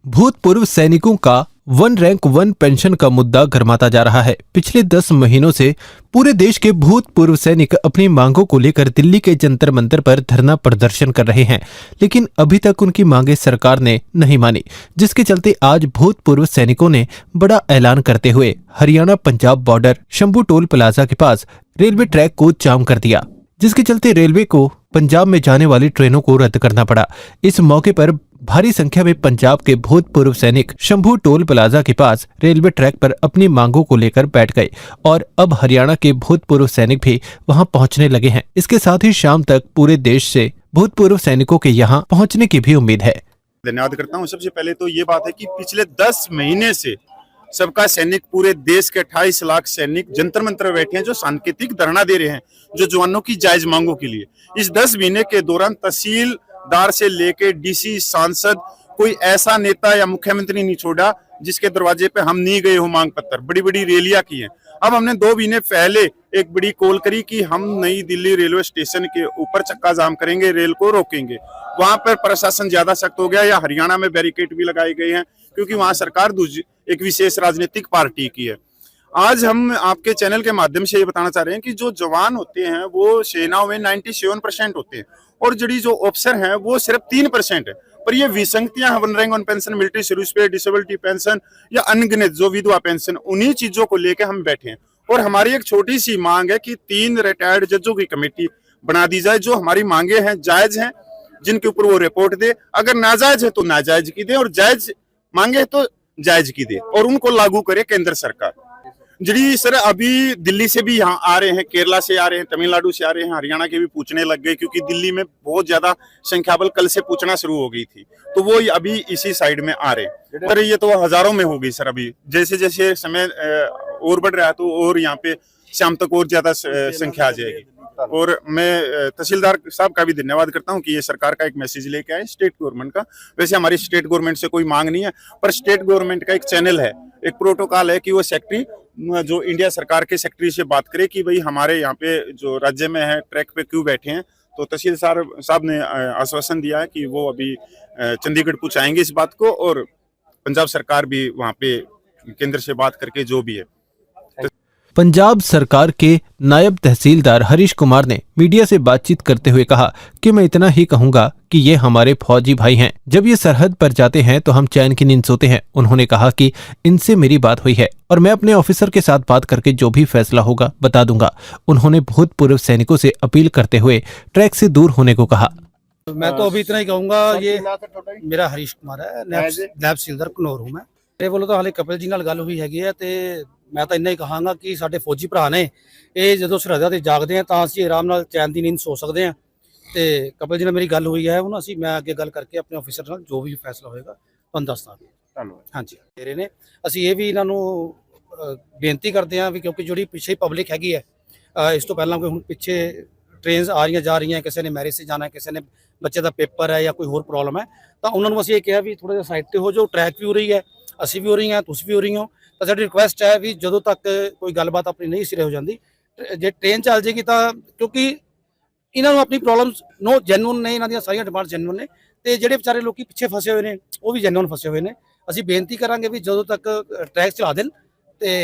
भूतपूर्व सैनिकों का वन रैंक वन पेंशन का मुद्दा गरमाता जा रहा है। पिछले 10 महीनों से पूरे देश के भूतपूर्व सैनिक अपनी मांगों को लेकर दिल्ली के जंतर मंतर पर धरना प्रदर्शन कर रहे हैं, लेकिन अभी तक उनकी मांगे सरकार ने नहीं मानी, जिसके चलते आज भूतपूर्व सैनिकों ने बड़ा ऐलान करते हुए Haryana Punjab border Shambhu toll plaza के पास रेलवे ट्रैक को जाम कर दिया, जिसके चलते रेलवे को पंजाब में जाने वाली ट्रेनों को रद्द करना पड़ा। इस मौके पर भारी संख्या में पंजाब के भूतपूर्व सैनिक शंभू टोल प्लाजा के पास रेलवे ट्रैक पर अपनी मांगों को लेकर बैठ गए और अब हरियाणा के भूतपूर्व सैनिक भी वहां पहुंचने लगे हैं। इसके साथ ही शाम तक पूरे देश से भूतपूर्व सैनिकों के यहां पहुंचने की भी उम्मीद है। धन्यवाद करता हूं। सबसे पहले तो ये बात है कि पिछले 10 महीने से सबका सैनिक, पूरे देश के 28 लाख सैनिक जंतर मंतर बैठे हैं, जो सांकेतिक धरना दे रहे हैं जो जवानों की जायज मांगों के लिए। इस 10 महीने के दौरान तहसीलदार से लेके डीसी, सांसद, कोई ऐसा नेता या मुख्यमंत्री नहीं छोड़ा जिसके दरवाजे पे हम नहीं गए हो मांग पत्र। बड़ी बड़ी रैलियां की हैं। अब हमने 2 महीने पहले एक बड़ी कॉल करी कि हम नई दिल्ली रेलवे स्टेशन के ऊपर चक्का जाम करेंगे, रेल को रोकेंगे। वहां पर प्रशासन ज्यादा सख्त हो गया, या हरियाणा में बैरिकेड भी लगाए गए हैं क्योंकि वहां सरकार एक विशेष राजनीतिक पार्टी की है। आज हम आपके चैनल के माध्यम से ये बताना चाह रहे हैं कि जो जवान होते हैं वो सेनाओं में 97% होते हैं और जो अफसर हैं वो सिर्फ 3% है। पर ये विसंगतियां हैं, one rank one pension, military service पे, डिसेबिलिटी पेंशन या अनगिनत जो विधवा पेंशन, उन्हीं चीजों को लेकर हम बैठे हैं। और हमारी एक छोटी सी मांग है कि 3 रिटायर्ड जजों की कमेटी बना दी जाए। जो हमारी मांगे हैं जायज हैं, जिनके ऊपर वो रिपोर्ट दे, अगर नाजायज है तो नाजायज की दे और जायज मांगे तो जायज की दे और उनको लागू करे केंद्र सरकार। जी सर, अभी दिल्ली से भी यहाँ आ रहे हैं, केरला से आ रहे हैं, तमिलनाडु से आ रहे हैं, हरियाणा के भी पूछने लग गए क्योंकि दिल्ली में बहुत ज्यादा संख्या बल कल से पूछना शुरू हो गई थी, तो वो अभी इसी साइड में आ रहे हैं। पर ये तो हजारों में हो गई सर। अभी जैसे जैसे समय और बढ़ रहा है तो और यहाँ पे शाम तक और ज्यादा संख्या आ जाएगी। और मैं तहसीलदार साहब का भी धन्यवाद करता हूं कि ये सरकार का एक मैसेज लेके आए स्टेट गवर्नमेंट का। वैसे हमारी स्टेट गवर्नमेंट से कोई मांग नहीं है, पर स्टेट गवर्नमेंट का एक चैनल है, एक प्रोटोकॉल है कि वो सेक्रेटरी जो इंडिया सरकार के सेक्रेटरी से बात करे कि भाई हमारे यहाँ पे जो राज्य में है ट्रैक पे क्यों बैठे हैं। तो तहसील साहब ने आश्वासन दिया है कि वो अभी चंडीगढ़ पहुंचाएंगे इस बात को, और पंजाब सरकार भी वहाँ पे केंद्र से बात करके जो भी है। पंजाब सरकार के नायब तहसीलदार हरीश कुमार ने मीडिया से बातचीत करते हुए कहा कि मैं इतना ही कहूंगा कि ये हमारे फौजी भाई हैं। जब ये सरहद पर जाते हैं तो हम चैन की नींद सोते हैं। उन्होंने कहा कि इनसे मेरी बात हुई है और मैं अपने ऑफिसर के साथ बात करके जो भी फैसला होगा बता दूंगा। उन्होंने भूतपूर्व सैनिकों से अपील करते हुए ट्रैक से दूर होने को कहा। मैं तो अभी इतना ही कहूंगा, ये मेरा हरीश कुमार है, नायब तहसीलदार घनौर हूं मैं। मेरे ਵੱਲੋਂ ਤਾਂ ਹਾਲੇ ਕਪਿਲ ਜੀ ਨਾਲ ਗੱਲ ਹੋਈ ਹੈਗੀ ਹੈ ਤੇ ਮੈਂ ਤਾਂ ਇੰਨਾ ਹੀ ਕਹਾਂਗਾ ਕਿ ਸਾਡੇ ਫੌਜੀ ਭਰਾ ਨੇ ਇਹ ਜਦੋਂ ਸਰਹੱਦਾਂ ਤੇ ਜਾਗਦੇ ਆ ਤਾਂ ਅਸੀਂ ਆਰਾਮ ਨਾਲ ਚੈਨ ਦੀ ਨੀਂਦ ਸੋ ਸਕਦੇ ਆ। ਤੇ ਕਪਿਲ ਜੀ ਨਾਲ ਮੇਰੀ ਗੱਲ ਹੋਈ ਹੈ, ਹੁਣ ਅਸੀਂ ਮੈਂ ਅੱਗੇ ਗੱਲ ਕਰਕੇ ਆਪਣੇ ਅਫਸਰ ਨਾਲ ਜੋ ਵੀ ਫੈਸਲਾ ਹੋਏਗਾ ਤੁਹਾਨੂੰ ਦੱਸ ਦਾਂਗੇ। ਧੰਨਵਾਦ। ਹਾਂਜੀ ਤੇਰੇ ਨੇ ਅਸੀਂ ਇਹ ਵੀ ਇਹਨਾਂ ਨੂੰ ਬੇਨਤੀ ਕਰਦੇ ਆ ਵੀ ਕਿਉਂਕਿ ਜਿਹੜੀ ਪਿੱਛੇ ਪਬਲਿਕ ਹੈਗੀ ਹੈ, ਇਸ ਤੋਂ ਪਹਿਲਾਂ ਕੋਈ ਹੁਣ ਪਿੱਛੇ ट्रेन आ रही जा रही हैं, किसी ने मैरिज से जाना है, किसी ने बच्चे का पेपर है या कोई होर प्रॉब्लम है, तो उन्होंने असीं ये कहा भी थोड़ा जिहा साइड ते हो जाओ। ट्रैक भी हो रही है, असीं भी हो रही हैं, तुसीं भी हो रही हो, तो साडी रिक्वेस्ट है भी जदों तक कोई गलबात अपनी नहीं सिरे हो जाती, जे ट्रेन चल जाएगी तो क्योंकि इन्हां नूं अपनी प्रॉब्लम्स नो जैनुअन ने, इन्हां दीयां सारियां डिमांड जैनुअन ने, तो जिहड़े बेचारे लोग पिछे फसे हुए हैं वो भी जैनुअन फसे हुए हैं। असीं बेनती करांगे भी जदों तक ट्रैक चला देन तो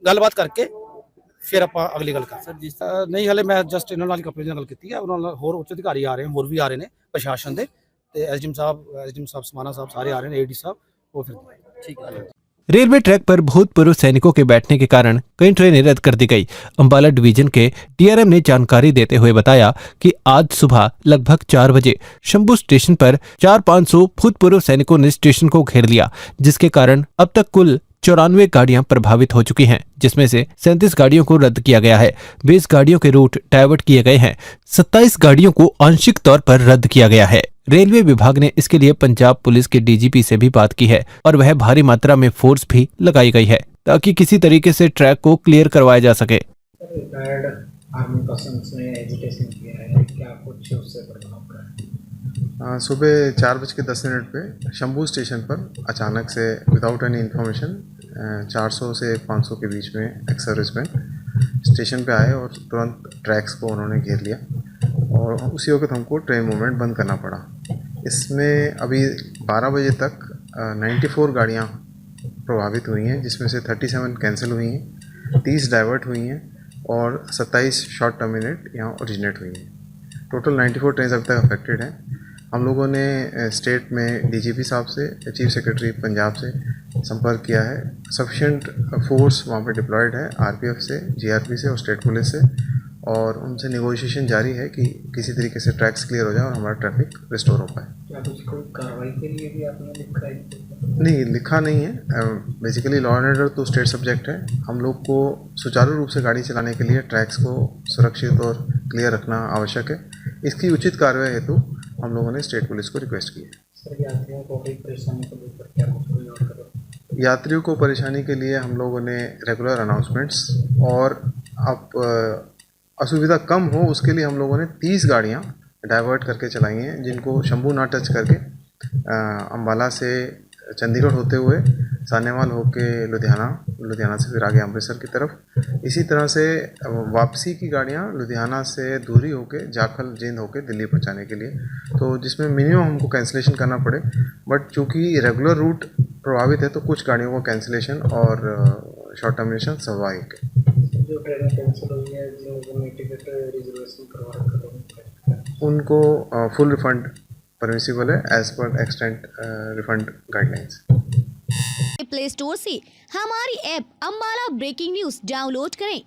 गलबात करके फिर आप अगली गल कर सर। जिस नहीं हले मैं जस्ट इन्होंने नाल कपड़े गल की है, उन्होंने होर उच्च अधिकारी आ रहे हैं, होर भी आ रहे हैं प्रशासन के, एसडीएम साहब समाना साहब सारे आ रहे हैं, एडी साहब वो फिर ठीक है। रेलवे ट्रैक पर भूतपूर्व सैनिकों के बैठने के कारण कई ट्रेनें रद्द कर दी गई। अंबाला डिवीजन के डीआरएम ने जानकारी देते हुए बताया कि आज सुबह लगभग 4 बजे शंभू स्टेशन पर 400-500 भूतपूर्व सैनिकों ने स्टेशन को घेर लिया, जिसके कारण अब तक कुल 94 गाड़ियां प्रभावित हो चुकी हैं, जिसमें से 37 गाड़ियों को रद्द किया गया है। 20 गाड़ियों के रूट डाइवर्ट किए गए हैं। 27 गाड़ियों को आंशिक तौर पर रद्द किया गया है। रेलवे विभाग ने इसके लिए पंजाब पुलिस के डीजीपी से भी बात की है और वह भारी मात्रा में फोर्स भी लगाई गई है ताकि किसी तरीके से ट्रैक को क्लियर करवाया जा सके। सुबह 4:10 पे शंभू स्टेशन पर अचानक से विदाउट एनी इन्फॉर्मेशन 400 से 500 के बीच में एक्स सर्विसमैन स्टेशन पे आए और तुरंत ट्रैक्स को उन्होंने घेर लिया और उसी वक्त हमको ट्रेन मूवमेंट बंद करना पड़ा। इसमें अभी 12 बजे तक 94 गाड़ियाँ प्रभावित हुई हैं, जिसमें से 37 कैंसिल हुई हैं, 30 डाइवर्ट हुई हैं और 27 शॉर्ट टर्मिनेट यहाँ ओरिजिनेट हुई हैं। टोटल 94 ट्रेन अभी तक अफेक्टेड हैं। हम लोगों ने स्टेट में डीजीपी साहब से, चीफ सेक्रेटरी पंजाब से संपर्क किया है। सफिशेंट फोर्स वहाँ पे डिप्लॉयड है, आरपीएफ से, जीआरपी से और स्टेट पुलिस से, और उनसे नेगोशिएशन जारी है कि किसी तरीके से ट्रैक्स क्लियर हो जाए और हमारा ट्रैफिक रिस्टोर हो पाए। क्या कुछ कोई कार्रवाई के लिए भी आपने लिखा है? नहीं, लिखा नहीं है। बेसिकली लॉ एंड ऑर्डर तो स्टेट सब्जेक्ट है। हम लोग को सुचारू रूप से गाड़ी चलाने के लिए ट्रैक्स को सुरक्षित और क्लियर रखना आवश्यक है। इसकी उचित कार्रवाई हेतु हम लोगों ने स्टेट पुलिस को रिक्वेस्ट की है। सर, यात्रियों को कोई परेशानी को लेकर क्या कुछ कोई और करो? यात्रियों को परेशानी के लिए हम लोगों ने रेगुलर अनाउंसमेंट्स और अब असुविधा कम हो उसके लिए हम लोगों ने 30 गाड़ियाँ डाइवर्ट करके चलाई हैं, जिनको शंभू ना टच करके अम्बाला से चंडीगढ़ होते हुए सानेवाल होके लुधियाना से फिर आगे अमृतसर की तरफ। इसी तरह से वापसी की गाड़ियाँ लुधियाना से दूरी होके जाखल जींद होके दिल्ली पहुँचाने के लिए, तो जिसमें मिनिमम हमको कैंसिलेशन करना पड़े। बट चूँकि रेगुलर रूट प्रभावित है तो कुछ गाड़ियों को कैंसिलेशन और शॉर्ट टर्मिनेशन स्वाभाविक है। जो ट्रेनें कैंसिल हुई है, जिन्होंने टिकट रिजर्वेशन करवा रखा है, उनको फुल रिफंड परमिसिबल है as per extent refund guidelines. Play store से हमारी app Ambala breaking news download करें